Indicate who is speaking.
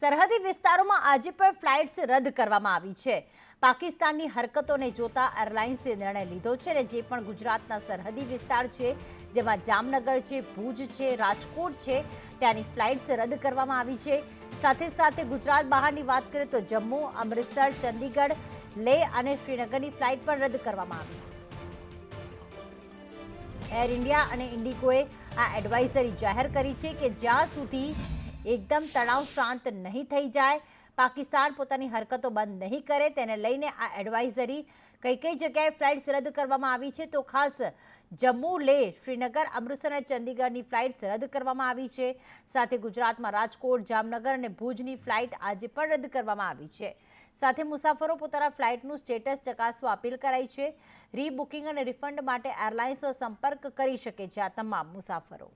Speaker 1: સરહદી વિસ્તારોમાં આજે પણ ફ્લાઇટ્સ રદ કરવામાં આવી છે। પાકિસ્તાનની હરકતોને જોતા એરલાઇન્સે નિર્ણય લીધો છે અને જે પણ ગુજરાતના સરહદી વિસ્તાર છે, જેમાં જામનગર છે, ભુજ છે, રાજકોટ છે, ત્યાંની ફ્લાઇટ્સ રદ કરવામાં આવી છે। સાથે સાથે ગુજરાત બહારની વાત કરીએ તો જમ્મુ, અમૃતસર, ચંદીગઢ, લેહ અને શ્રીનગરની ફ્લાઇટ પણ રદ કરવામાં આવી। એર ઇન્ડિયા અને ઇન્ડિગોએ આ એડવાઇઝરી જાહેર કરી છે કે જ્યાં સુધી એકદમ તણાવ શાંત નહીં થઈ જાય, પાકિસ્તાન પોતાની હરકતો બંધ નહીં કરે, તેને લઈને આ એડવાઇઝરી કઈ જગ્યાએ ફ્લાઇટ્સ રદ કરવામાં આવી છે તો ખાસ જમ્મુ, લેહ, શ્રીનગર, અમૃતસર અને ચંદીગઢની ફ્લાઇટ્સ રદ કરવામાં આવી છે। સાથે ગુજરાતમાં રાજકોટ, જામનગર અને ભુજની ફ્લાઇટ આજે પણ રદ કરવામાં આવી છે। સાથે મુસાફરો પોતાના ફ્લાઇટનું સ્ટેટસ ચકાસવા અપીલ કરાઈ છે। રીબુકિંગ અને રિફંડ માટે એરલાઇન્સનો સંપર્ક કરી શકે છે આ તમામ મુસાફરો।